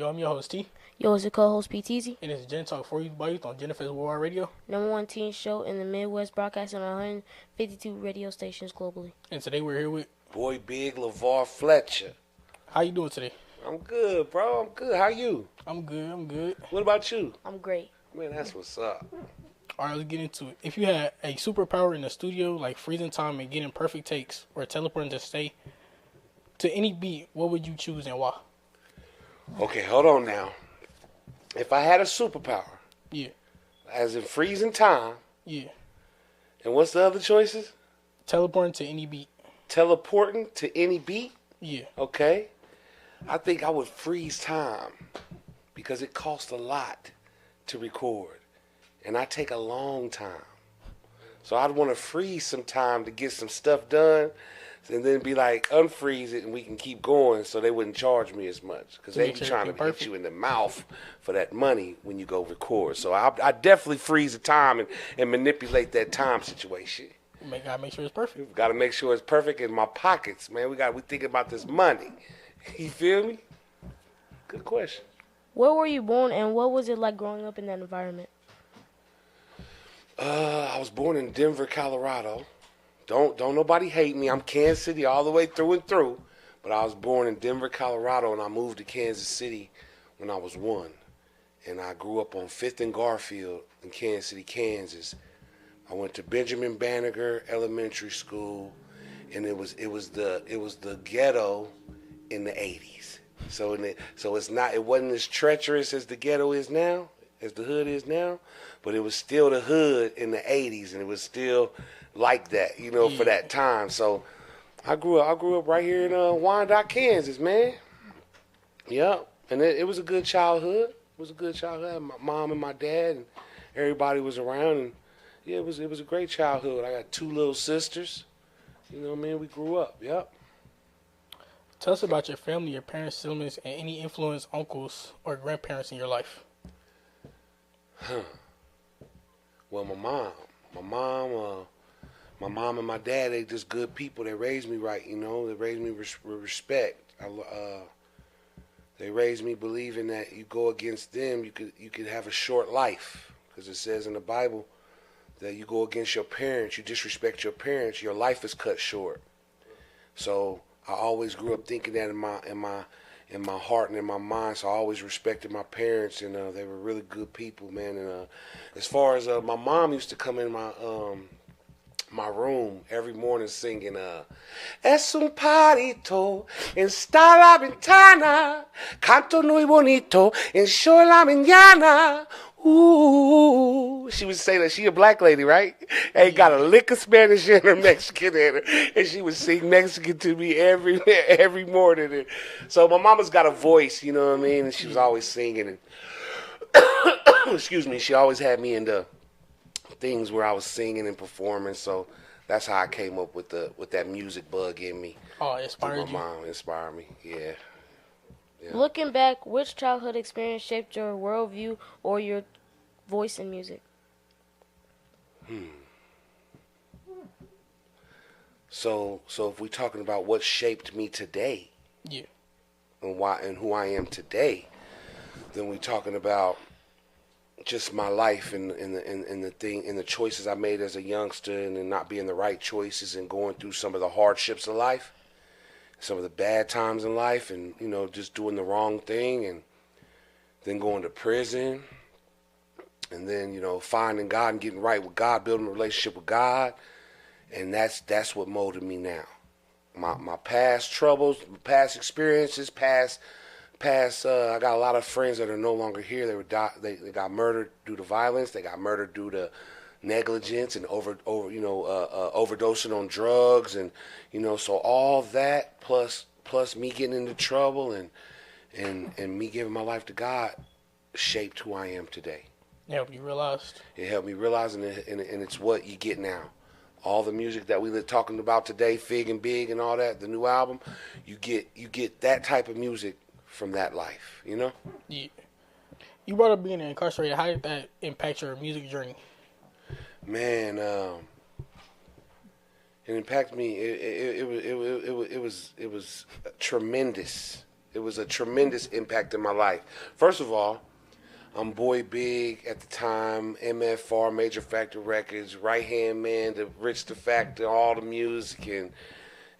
Yo, I'm your host, T. Yo, it's your co-host, PTZ. And it's JegnaTalk for you by youth on JegnaFest Worldwide Radio. #1 teen show in the Midwest, broadcasting on 152 radio stations globally. And today we're here with... Boy Big LeVar Fletcher. How you doing today? I'm good, bro. I'm good. How you? I'm good. What about you? I'm great. Man, that's what's up. All right, let's get into it. If you had a superpower in the studio, like freezing time and getting perfect takes, or teleporting to stay to any beat, what would you choose and why? Okay, hold on now. If I had a superpower, Yeah. as in freezing time, Yeah. and what's the other choices? Teleporting to any beat. Teleporting to any beat? Yeah. Okay. I think I would freeze time because it costs a lot to record, and I take a long time. So I'd want to freeze some time to get some stuff done, and then be like, unfreeze it, and we can keep going, so they wouldn't charge me as much, because they be trying to hit you in the mouth for that money when you go record. So I definitely freeze the time and manipulate that time situation. Gotta make sure it's perfect. Got to make sure it's perfect in my pockets, man. We thinking about this money. You feel me? Good question. Where were you born, and what was it like growing up in that environment? I was born in Denver, Colorado. Don't nobody hate me. I'm Kansas City all the way through and through. But I was born in Denver, Colorado, and I moved to Kansas City when I was 1. And I grew up on 5th and Garfield in Kansas City, Kansas. I went to Benjamin Banneker Elementary School, and it was the ghetto in the 80s. So it wasn't as treacherous as the ghetto is now, as the hood is now, but it was still the hood in the 80s, and it was still like that, for that time. So I grew up right here in Wyandotte, Kansas, man. Yep, and it was a good childhood. It was a good childhood. My mom and my dad and everybody was around, and yeah, it was a great childhood. I got 2 little sisters. You know what I mean? We grew up. Yep. Tell us about your family, your parents, siblings, and any influence uncles or grandparents in your life. Well, my mom and my dad, they just good people. They raised me right, They raised me with respect. They raised me believing that you go against them, you could have a short life, because it says in the Bible that you go against your parents, you disrespect your parents, your life is cut short. So I always grew up thinking that in my heart and in my mind. So I always respected my parents, and they were really good people, man. And as far as my mom used to come in my room every morning singing Es un parito esta la ventana, canto muy bonito en sol la mañana. Ooh, she would say that. She a black lady, right? Ain't got a lick of Spanish in her, Mexican in her, and she would sing Mexican to me every morning. And so my mama's got a voice, you know what I mean? And she was always singing. And excuse me, she always had me into things where I was singing and performing. So that's how I came up with that music bug in me. Oh, it inspired you? My mom inspired me. Yeah. Yeah. Looking back, which childhood experience shaped your worldview or your voice in music? So if we're talking about what shaped me today, yeah, and why and who I am today, then we're talking about just my life and the choices I made as a youngster, and then not being the right choices, and going through some of the hardships of life, some of the bad times in life, and just doing the wrong thing, and then going to prison, and then finding God and getting right with God, building a relationship with God, and that's what molded me now. My past troubles, past experiences, past. I got a lot of friends that are no longer here. They got murdered due to violence. They got murdered due to negligence and overdosing on drugs, and so all that plus me getting into trouble and me giving my life to God shaped who I am today. It helped you realize. It helped me realize, and it's what you get now. All the music that we were talking about today, Fig and Big and all that, the new album, you get that type of music from that life, Yeah. You brought up being incarcerated. How did that impact your music journey? Man, it impacted me. It was tremendous. It was a tremendous impact in my life. First of all, I'm Boy Big at the time, MFR, Major Factor Records, Right Hand Man, the Rich the Factor, all the music, and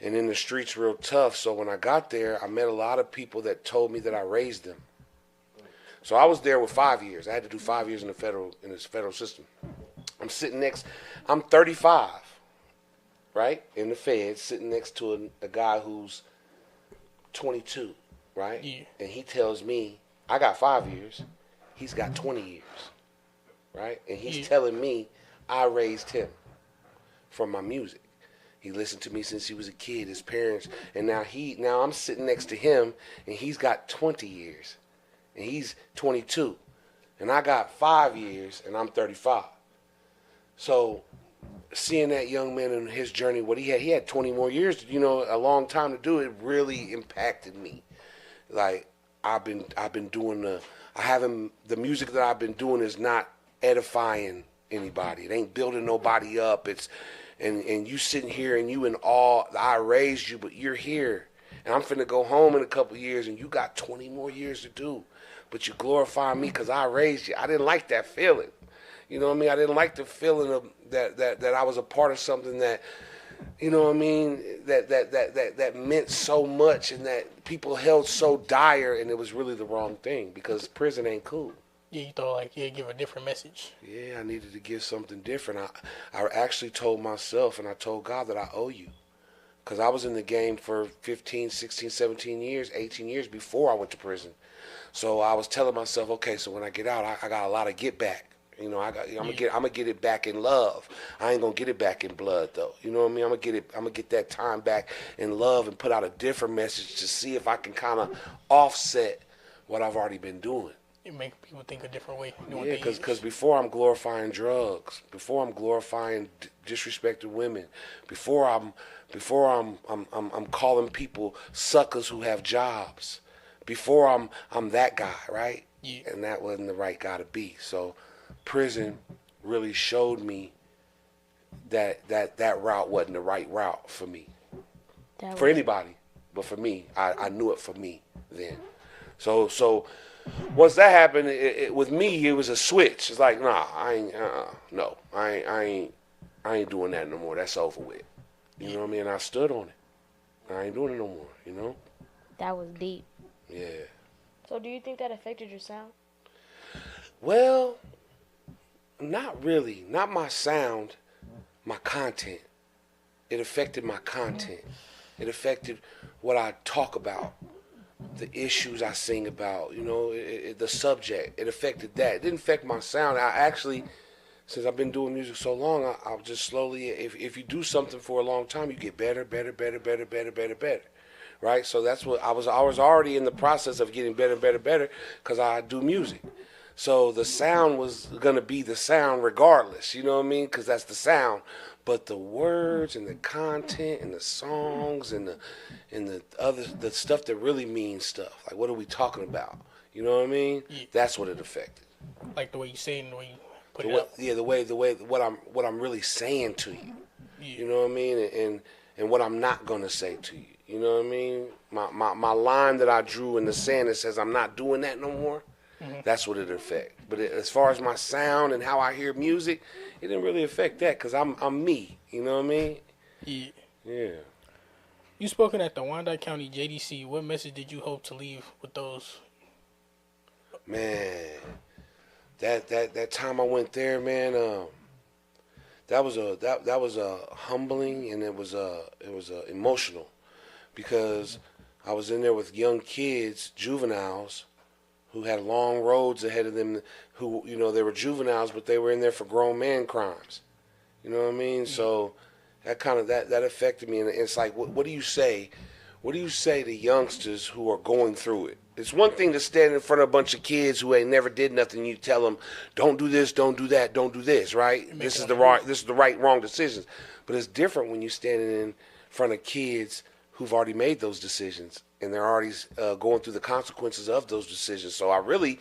in the streets real tough. So when I got there, I met a lot of people that told me that I raised them. So I was there with 5 years. I had to do 5 years in the federal system. I'm 35, right, in the feds, sitting next to a guy who's 22, right? Yeah. And he tells me, I got 5 years. He's got 20 years, right? And he's telling me I raised him from my music. He listened to me since he was a kid, his parents, and now I'm sitting next to him, and he's got 20 years, and he's 22, and I got 5 years, and I'm 35. So seeing that young man and his journey, what he had 20 more years, a long time to do it, really impacted me. Like I've been doing the music that I've been doing is not edifying anybody. It ain't building nobody up. And you sitting here and you in awe. I raised you, but you're here. And I'm finna go home in a couple of years and you got 20 more years to do. But you glorify me because I raised you. I didn't like that feeling. You know what I mean? I didn't like the feeling of that I was a part of something that, you know what I mean, that meant so much and that people held so dire, and it was really the wrong thing because prison ain't cool. Yeah, you thought give a different message. Yeah, I needed to give something different. I actually told myself and I told God that I owe you, because I was in the game for 15, 16, 17 years, 18 years before I went to prison. So I was telling myself, okay, so when I get out, I got a lot of get back. I'm gonna get it back in love. I ain't gonna get it back in blood though. You know what I mean? I'm gonna get that time back in love and put out a different message to see if I can kind of offset what I've already been doing. It make people think a different way. Yeah, because before I'm glorifying drugs, before I'm glorifying disrespected women, before I'm calling people suckers who have jobs, before I'm that guy, right? Yeah. And that wasn't the right guy to be. So prison really showed me that route wasn't the right route for me. For anybody, but for me, I knew it for me then. So once that happened, with me, it was a switch. It's like, nah, I ain't doing that no more. That's over with. You know what I mean? And I stood on it. I ain't doing it no more, That was deep. Yeah. So do you think that affected your sound? Well, not really. Not my sound, my content. It affected my content. It affected what I talk about, the issues I sing about, the subject. It affected that. It didn't affect my sound. I actually, since I've been doing music so long, I'll just slowly, if you do something for a long time, you get better, right? So that's what I was already in the process of getting better because I do music. So the sound was going to be the sound regardless, you know what I mean? Because that's the sound. But the words and the content and the songs and the stuff that really means stuff, like what are we talking about? You know what I mean? Yeah. That's what it affected. Like the way you say it and the way you put it out. Yeah, the way what I'm really saying to you. Yeah. You know what I mean? And what I'm not going to say to you. You know what I mean? My line that I drew in the sand that says I'm not doing that no more. Mm-hmm. That's what it affected. But as far as my sound and how I hear music, it didn't really affect that because I'm me. You know what I mean? Yeah. Yeah. You spoken at the Wyandotte County JDC. What message did you hope to leave with those? Man, that time I went there, man, that was a humbling, and it was emotional, because I was in there with young kids, juveniles, who had long roads ahead of them, who, they were juveniles, but they were in there for grown man crimes. You know what I mean? Mm-hmm. So that kind of, that affected me. And it's like, what do you say? What do you say to youngsters who are going through it? It's one thing to stand in front of a bunch of kids who ain't never did nothing. You tell them, don't do this, don't do that, don't do this, right? This is the wrong decisions. But it's different when you're standing in front of kids who've already made those decisions, and they're already going through the consequences of those decisions. So I really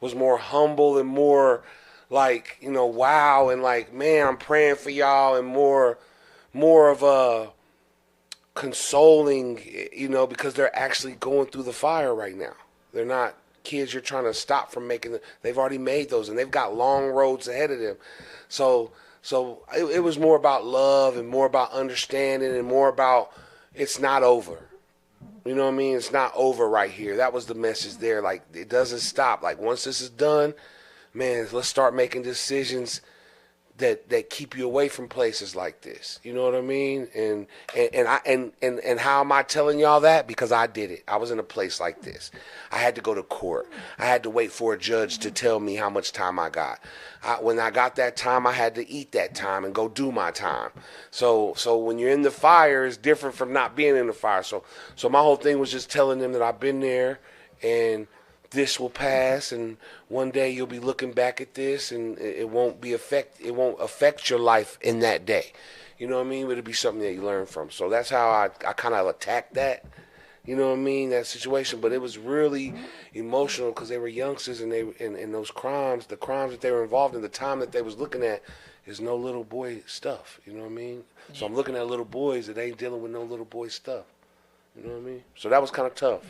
was more humble and more like, wow, and like, man, I'm praying for y'all, and more of a consoling, you know, because they're actually going through the fire right now. They're not kids you're trying to stop from making. They've already made those, and they've got long roads ahead of them. So it was more about love and more about understanding and more about it's not over. You know what I mean? It's not over right here. That was the message there. Like, it doesn't stop. Like, once this is done, man, let's start making decisions that keep you away from places like this. You know what I mean? And how am I telling y'all that? Because I did it. I was in a place like this. I had to go to court. I had to wait for a judge to tell me how much time I got. When I got that time, I had to eat that time and go do my time. So when you're in the fire, it's different from not being in the fire. So my whole thing was just telling them that I've been there and this will pass, and one day you'll be looking back at this, and it won't affect your life in that day. You know what I mean? But it'll be something that you learn from. So that's how I kind of attacked that. You know what I mean? That situation. But it was really emotional because they were youngsters, and and those crimes, the crimes that they were involved in, the time that they was looking at is no little boy stuff. You know what I mean? So I'm looking at little boys that ain't dealing with no little boy stuff. You know what I mean? So that was kind of tough.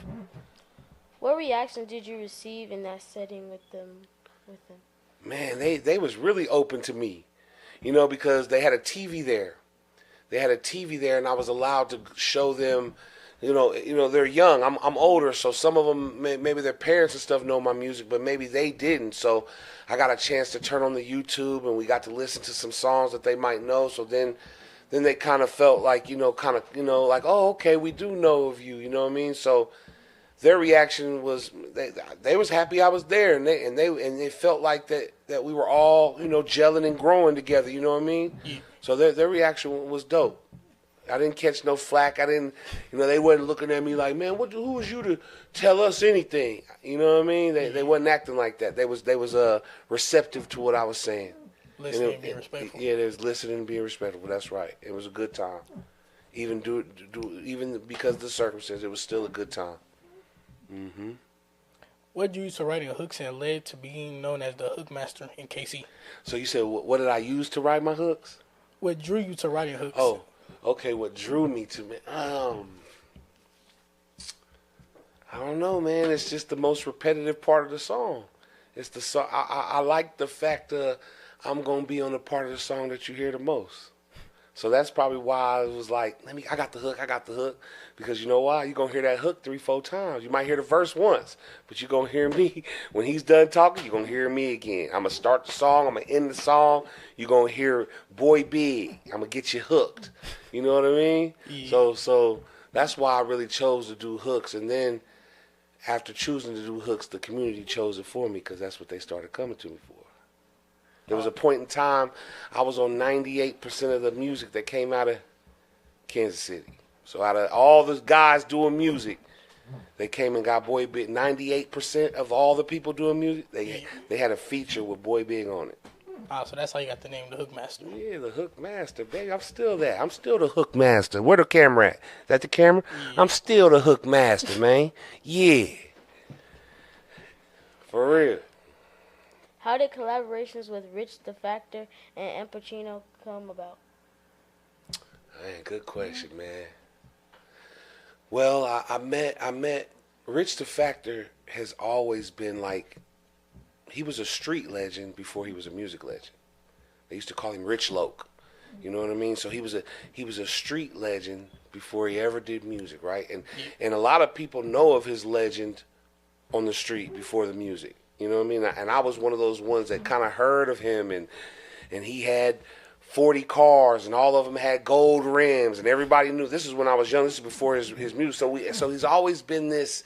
What reaction did you receive in that setting with them? Man, they was really open to me, you know, because they had a TV there. They had a TV there, and I was allowed to show them, you know, they're young. I'm older, so some of them, maybe their parents and stuff know my music, but maybe they didn't. So I got a chance to turn on the YouTube, and we got to listen to some songs that they might know. So then they kind of felt like, like, oh, okay, we do know of you, you know what I mean? So their reaction was they was happy I was there, and they felt like that we were all, you know, gelling and growing together. You know what I mean? Yeah. So their reaction was dope. I didn't catch no flack. I didn't, you know, they wasn't looking at me like, man, who was you to tell us anything? You know what I mean? They wasn't acting like that. They was receptive to what I was saying. Listening and being respectful. Yeah, they was listening and being respectful. That's right. It was a good time. Even because of the circumstance, it was still a good time. Mm-hmm. What drew you to writing hooks and led to being known as the hook master in KC? So you said, what did I use to write my hooks? What drew you to writing hooks? Oh, okay. What drew me to I don't know, man. It's just the most repetitive part of the song. It's the song. I like the fact I'm gonna be on the part of the song that you hear the most. So that's probably why I was like, I got the hook. Because you know why? You're going to hear that hook 3-4 times. You might hear the verse once, but you're going to hear me. When he's done talking, you're going to hear me again. I'm going to start the song. I'm going to end the song. You're going to hear Boy Big. I'm going to get you hooked. You know what I mean? Yeah. So that's why I really chose to do hooks. And then after choosing to do hooks, the community chose it for me because that's what they started coming to me for. There was a point in time I was on 98% of the music that came out of Kansas City. So out of all the guys doing music, they came and got Boy Big. 98% of all the people doing music, they had a feature with Boy Big on it. Oh, so that's how you got the name, the Hook Master. Yeah, the Hook Master, baby. I'm still that. I'm still the Hook Master. Where the camera at? Is that the camera? Yeah. I'm still the Hook Master, man. Yeah. For real. How did collaborations with Rich the Factor and Ampichino come about? Man, good question, man. Well, I met Rich the Factor has always been like, he was a street legend before he was a music legend. They used to call him Rich Loke. You know what I mean? So he was a street legend before he ever did music, right? And a lot of people know of his legend on the street before the music. You know what I mean? And I was one of those ones that kind of heard of him, and he had 40 cars, and all of them had gold rims, and everybody knew. This is when I was young. This is before his music. So he's always been this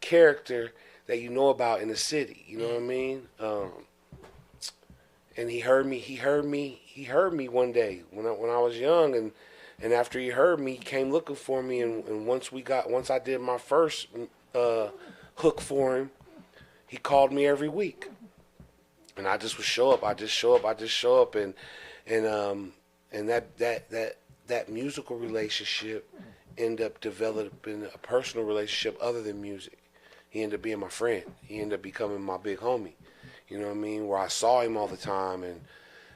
character that you know about in the city. You know what I mean? And he heard me one day when I was young, and after he heard me, he came looking for me, and once I did my first hook for him, he called me every week, and I just would show up. And that musical relationship ended up developing a personal relationship other than music. He ended up being my friend. He ended up becoming my big homie. You know what I mean? Where I saw him all the time, and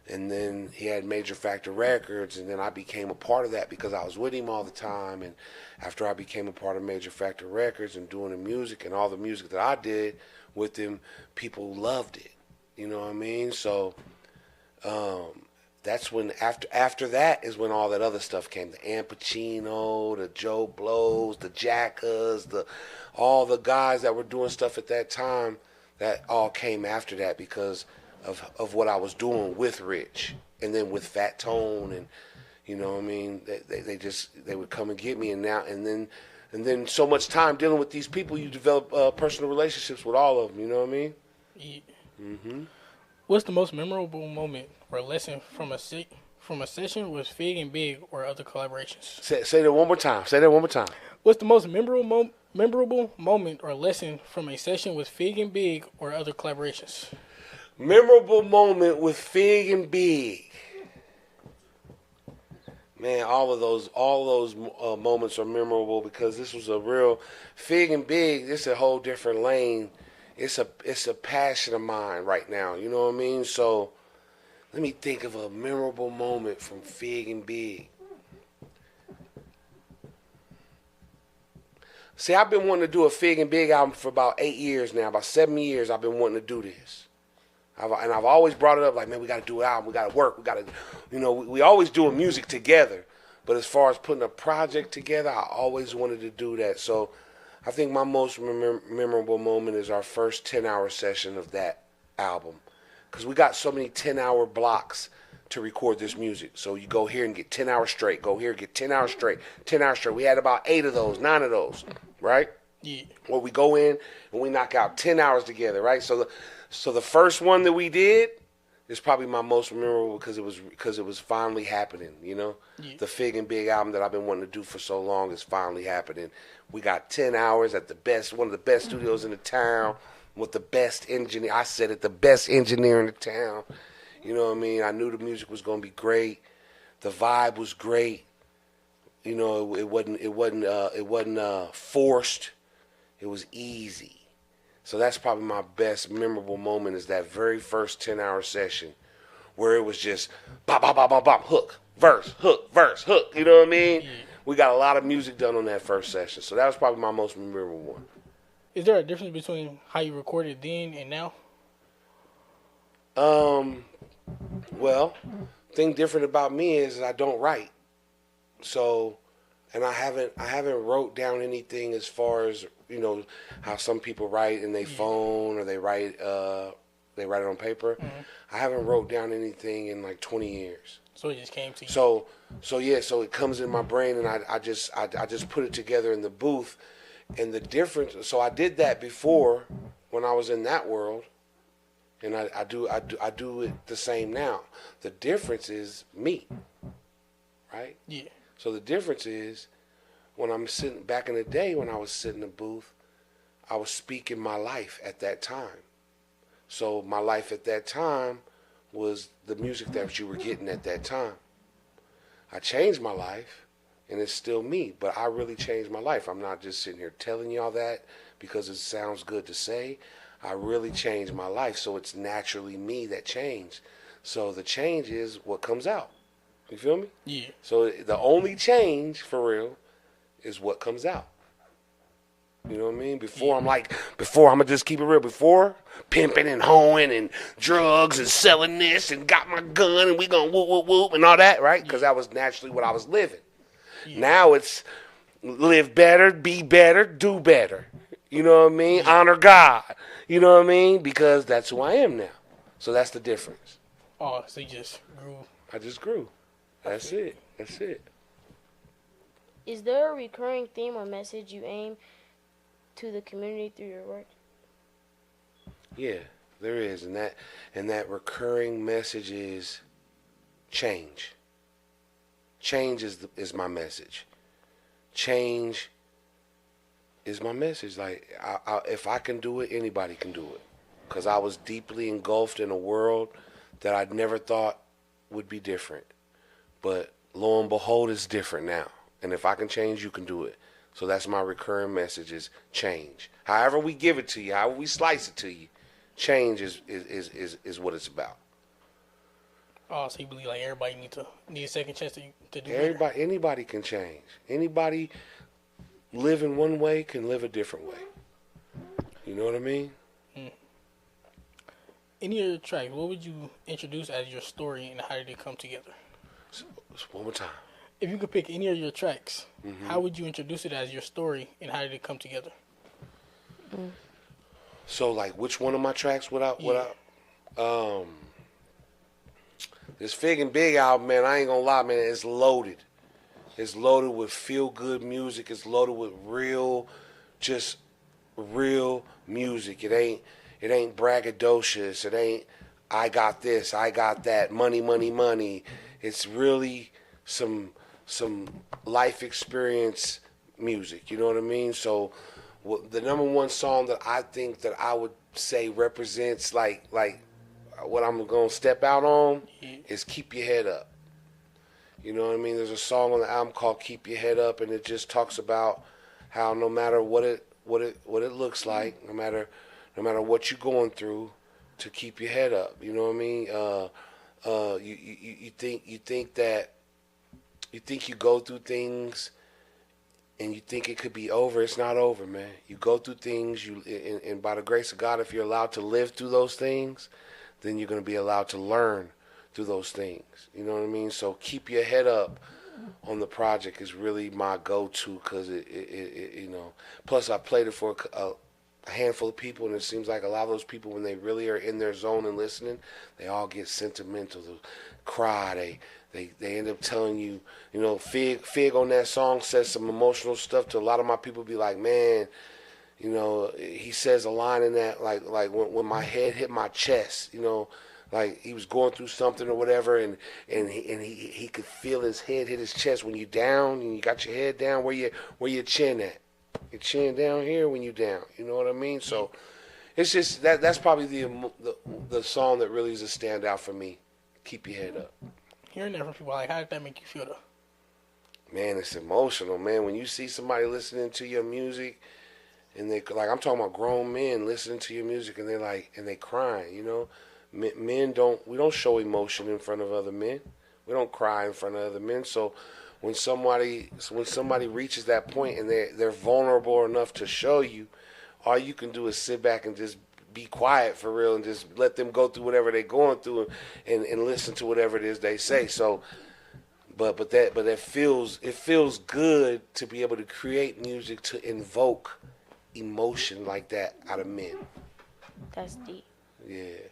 And then he had Major Factor Records, and then I became a part of that because I was with him all the time. And after I became a part of Major Factor Records and doing the music and all the music that I did with him, people loved it. You know what I mean? So that's when, after that is when all that other stuff came. The Ampichino, the Joe Blows, the Jackas, all the guys that were doing stuff at that time, that all came after that because of what I was doing with Rich, and then with Fat Tone, and you know what I mean, they would come and get me, and then so much time dealing with these people, you develop personal relationships with all of them. You know what I mean? Yeah. Mm-hmm. What's the most memorable moment or lesson from a session with Fig and Big or other collaborations? Say that one more time. Say that one more time. What's the most memorable moment or lesson from a session with Fig and Big or other collaborations? Memorable moment with Fig and Big. Man, all of those moments are memorable because this was a real Fig and Big. This is a whole different lane. It's a passion of mine right now. You know what I mean? So let me think of a memorable moment from Fig and Big. See, I've been wanting to do a Fig and Big album for about 8 years now. About 7 years I've been wanting to do this. And I've always brought it up like, man, we got to do an album. We got to work. We got to, we always doing music together. But as far as putting a project together, I always wanted to do that. So I think my most memorable moment is our first 10-hour session of that album. Because we got so many 10-hour blocks to record this music. So you go here and get 10 hours straight. Go here, get 10 hours straight. 10 hours straight. We had about 8 of those, 9 of those, right? Yeah. Where we go in and we knock out 10 hours together, right? So the first one that we did is probably my most memorable because it was finally happening, you know? Yeah. The Fig and Big album that I've been wanting to do for so long is finally happening. We got 10 hours at one of the best studios in the town with the best engineer. I said it, the best engineer in the town. You know what I mean? I knew the music was going to be great. The vibe was great. You know, it wasn't forced. It was easy. So that's probably my best memorable moment is that very first 10-hour session where it was just bop, bop, bop, bop, bop, hook, verse, hook, you know what I mean? Yeah. We got a lot of music done on that first session. So that was probably my most memorable one. Is there a difference between how you recorded then and now? Well, thing different about me is I don't write. So, and I haven't wrote down anything as far as, how some people write in their phone or they write it on paper. Mm-hmm. I haven't wrote down anything in like 20 years. So it just came to you. So it comes in my brain and I just put it together in the booth. And the difference, so I did that before when I was in that world, and I do it the same now. The difference is me, right? Yeah. So the difference is when I'm sitting back in the day when I was sitting in the booth, I was speaking my life at that time. So my life at that time was the music that you were getting at that time. I changed my life, and it's still me, but I really changed my life. I'm not just sitting here telling y'all that because it sounds good to say. I really changed my life, so it's naturally me that changed. So the change is what comes out. You feel me? Yeah. So the only change, for real, is what comes out. You know what I mean? Before I'm gonna just keep it real. Before, pimping and hoeing and drugs and selling this and got my gun and we gonna whoop, whoop, whoop and all that, right? Because that was naturally what I was living. Yeah. Now it's live better, be better, do better. You know what I mean? Yeah. Honor God. You know what I mean? Because that's who I am now. So that's the difference. Oh, so you just grew. I just grew. That's it. That's it. Is there a recurring theme or message you aim to the community through your work? Yeah, there is, and that recurring message is change. Change is my message. Change is my message. Like, if I can do it, anybody can do it. Because I was deeply engulfed in a world that I'd never thought would be different. But lo and behold, it's different now. And if I can change, you can do it. So that's my recurring message is change. However we give it to you, however we slice it to you, change is what it's about. Oh, so you believe like everybody need a second chance to do Everybody, anybody can change. Anybody living one way can live a different way. You know what I mean? better? Any of your tracks, what would you introduce as your story and how did it come together? So, one more time. If you could pick any of your tracks, Mm-hmm. how would you introduce it as your story and how did it come together? So, like, which one of my tracks would I? This Fig and Big album, man, I ain't gonna lie, man, it's loaded. It's loaded with feel-good music. It's loaded with real music. It ain't braggadocious. It ain't I got this, I got that, money, money, money. It's really some life experience music. You know what I mean? So, the number one song that I think that I would say represents like what I'm gonna step out on is Keep Your Head Up. You know what I mean? There's a song on the album called Keep Your Head Up, and it just talks about how no matter what it looks like, no matter what you're going through, to keep your head up. You know what I mean? You think you go through things and you think it could be over. It's not over, man. You go through things, and by the grace of God, if you're allowed to live through those things, then you're going to be allowed to learn through those things. You know what I mean? So Keep Your Head Up on the project is really my go-to because it you know. Plus, I played it for a handful of people, and it seems like a lot of those people, when they really are in their zone and listening, they all get sentimental, they cry, they end up telling you, you know, Fig on that song says some emotional stuff to a lot of my people. Be like, man, you know, he says a line in that like when my head hit my chest, you know, like he was going through something or whatever, and he could feel his head hit his chest when you down and you got your head down. Where your chin at? Your chin down here when you down. You know what I mean? So it's just that's probably the song that really is a standout for me. Keep Your Head Up. Hearing that from people, like, how did that make you feel though? Man, it's emotional, man. When you see somebody listening to your music, and they like, I'm talking about grown men listening to your music, and they crying. You know, we don't show emotion in front of other men. We don't cry in front of other men. So when somebody reaches that point and they're vulnerable enough to show you, all you can do is sit back and just be quiet for real and just let them go through whatever they're going through and listen to whatever it is they say. So, but it feels good to be able to create music to invoke emotion like that out of men. That's deep. Yeah.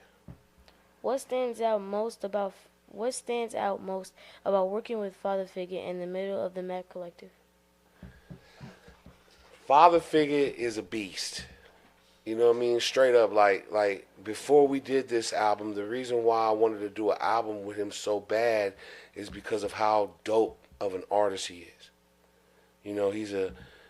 What stands out most about working with Father Figure in the middle of the Map Collective? Father Figure is a beast. You know what I mean? Straight up, like before we did this album, the reason why I wanted to do an album with him so bad is because of how dope of an artist he is. You know, he's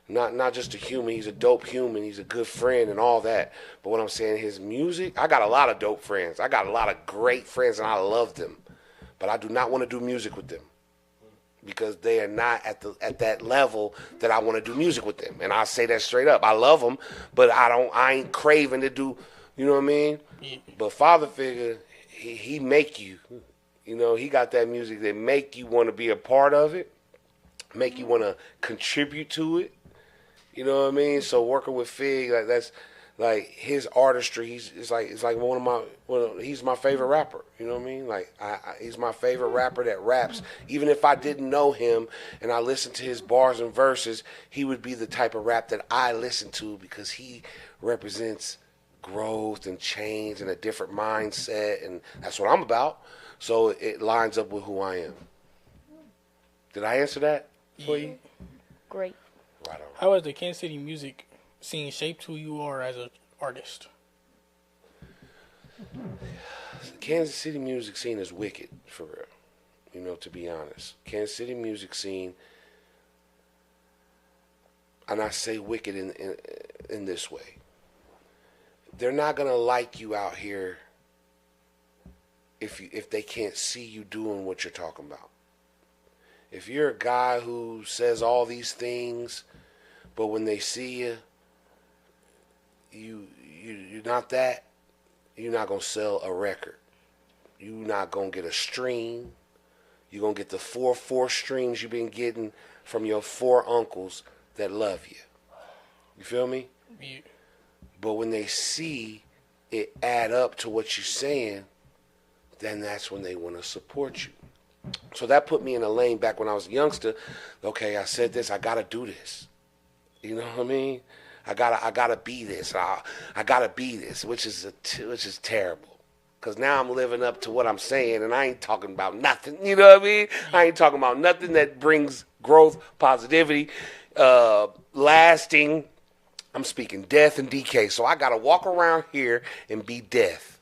not just a human, he's a dope human, he's a good friend and all that. But what I'm saying, his music, I got a lot of dope friends. I got a lot of great friends and I love them. But I do not want to do music with them because they are not at that level that I want to do music with them. And I say that straight up. I love them, but I ain't craving to do, you know what I mean? Yeah. But Father Figure, he make you, you know, he got that music that make you want to be a part of it, make you want to contribute to it. You know what I mean? So working with Fig, like that's like his artistry. It's like he's my favorite rapper. You know what I mean? Like he's my favorite rapper that raps. Even if I didn't know him and I listened to his bars and verses, he would be the type of rap that I listen to because he represents growth and change and a different mindset, and that's what I'm about. So it lines up with who I am. Did I answer that for you? Great. Right on. How has the Kansas City music scene shaped who you are as an artist? The Kansas City music scene is wicked, for real. You know, to be honest. Kansas City music scene, and I say wicked in this way. They're not going to like you out here if they can't see you doing what you're talking about. If you're a guy who says all these things, but when they see you, you're not that, you're not going to sell a record. You're not going to get a stream. You're going to get the four streams you've been getting from your 4 uncles that love you. You feel me? Yeah. But when they see it add up to what you're saying, then that's when they want to support you. So that put me in a lane back when I was a youngster. Okay, I said this, I got to do this. You know what I mean? I gotta be this. I gotta be this, which is terrible. Cause now I'm living up to what I'm saying, and I ain't talking about nothing. You know what I mean? I ain't talking about nothing that brings growth, positivity, lasting. I'm speaking death and decay. So I gotta walk around here and be death.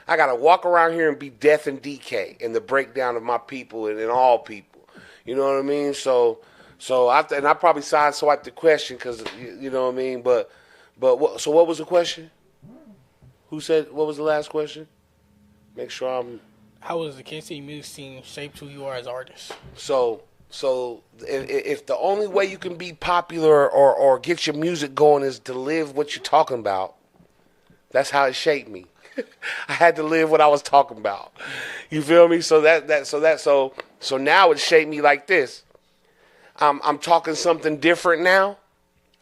I gotta walk around here and be death and decay, and the breakdown of my people and all people. You know what I mean? So I probably sideswiped the question because you know what I mean. But so what was the question? Who said what was the last question? Make sure I'm. How was the Kansas City music scene shaped who you are as an artist? So if the only way you can be popular or get your music going is to live what you're talking about, that's how it shaped me. I had to live what I was talking about. You feel me? So now it shaped me like this. I'm talking something different now.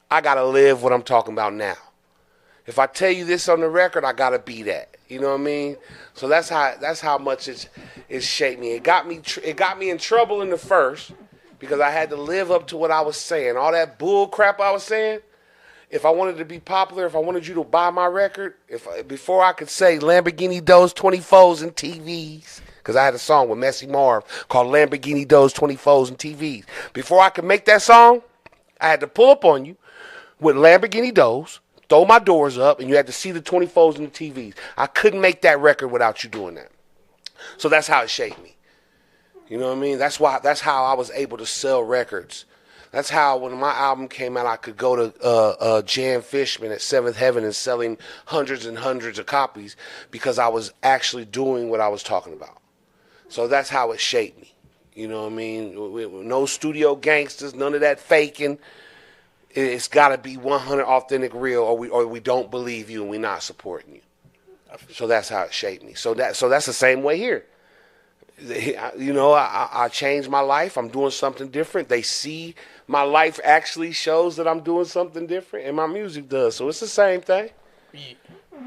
I gotta live what I'm talking about now. If I tell you this on the record, I gotta be that. You know what I mean? So that's how much it's shaped me. It got me in trouble in the first because I had to live up to what I was saying. All that bull crap I was saying. If I wanted to be popular, if I wanted you to buy my record, before I could say Lamborghini Does 24s and TVs. Because I had a song with Messy Marv called Lamborghini Does 24s and TVs. Before I could make that song, I had to pull up on you with Lamborghini Does, throw my doors up, and you had to see the 24s and the TVs. I couldn't make that record without you doing that. So that's how it shaped me. You know what I mean? That's how I was able to sell records. That's how when my album came out, I could go to Jan Fishman at 7th Heaven and selling hundreds and hundreds of copies because I was actually doing what I was talking about. So that's how it shaped me. You know what I mean? No studio gangsters, none of that faking. It's got to be 100 authentic, real, or we don't believe you and we're not supporting you. So that's how it shaped me. So that's the same way here. You know, I changed my life. I'm doing something different. They see my life actually shows that I'm doing something different, and my music does. So it's the same thing.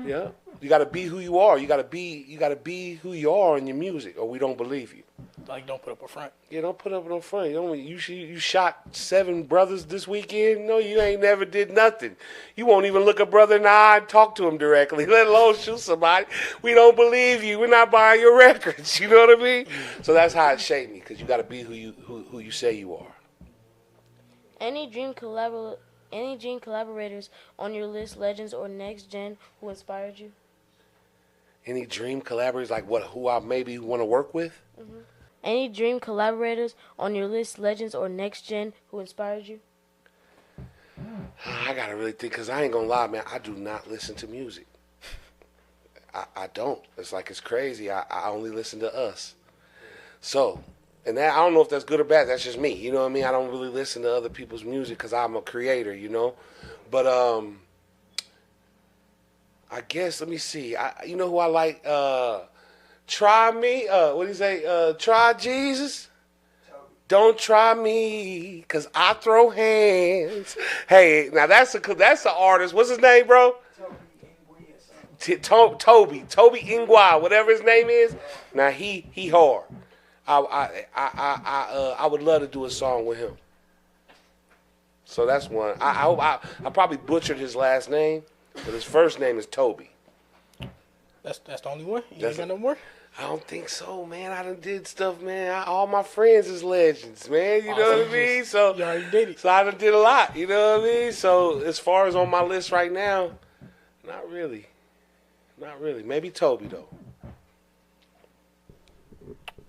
Yeah. You got to be who you are. You got to be who you are in your music, or we don't believe you. Like, don't put up a front. Yeah, don't put up no front. You shot 7 brothers this weekend. No, you ain't never did nothing. You won't even look a brother in the eye and talk to him directly, let alone shoot somebody. We don't believe you. We're not buying your records. You know what I mean? So that's how it shaped me, because you got to be who you say you are. Any dream collaborators on your list, legends or next gen, who inspired you? Any dream collaborators, like what? Who I maybe want to work with? Mm-hmm. Any dream collaborators on your list, legends or next gen, who inspired you? I gotta really think, because I ain't gonna lie, man. I do not listen to music. I don't. It's crazy. I only listen to us. So, and that, I don't know if that's good or bad. That's just me. You know what I mean? I don't really listen to other people's music because I'm a creator, you know? But, I guess, let me see. You know who I like? Try me. What do you say? Try Jesus. Don't try me, cause I throw hands. Hey, now that's an artist. What's his name, bro? Toby Ingwa, whatever his name is. Now he hard. I would love to do a song with him. So that's one. I probably butchered his last name, but his first name is Toby. That's the only one? You ain't got no more? I don't think so, man. I done did stuff, man. All my friends is legends, man. You know what I mean? So you already did it. So I done did a lot. You know what I mean? So as far as on my list right now, not really. Not really. Maybe Toby, though.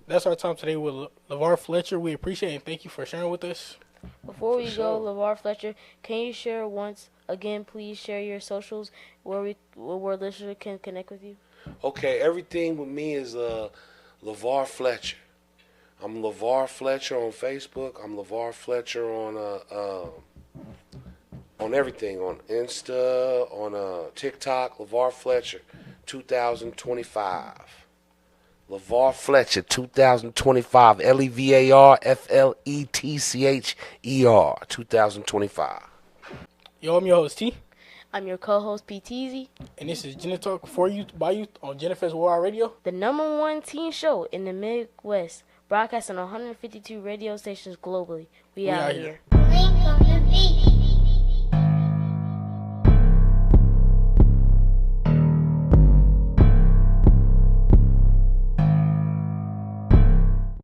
That's our time today with LeVar Fletcher. We appreciate it and thank you for sharing with us. Before we go, LeVar Fletcher, can you share once again, please share your socials where listeners can connect with you? Okay, everything with me is LeVar Fletcher. I'm LeVar Fletcher on Facebook. I'm LeVar Fletcher on everything, on Insta, on TikTok. LeVar Fletcher, 2025. LeVar Fletcher 2025. LeVar Fletcher 2025. Yo, I'm your host, T. I'm your co-host, PTZ. And this is JegnaTalk for youth by youth on JegnaFest Worldwide Radio. The #1 teen show in the Midwest, broadcast on 152 radio stations globally. We out here. Link on the beat.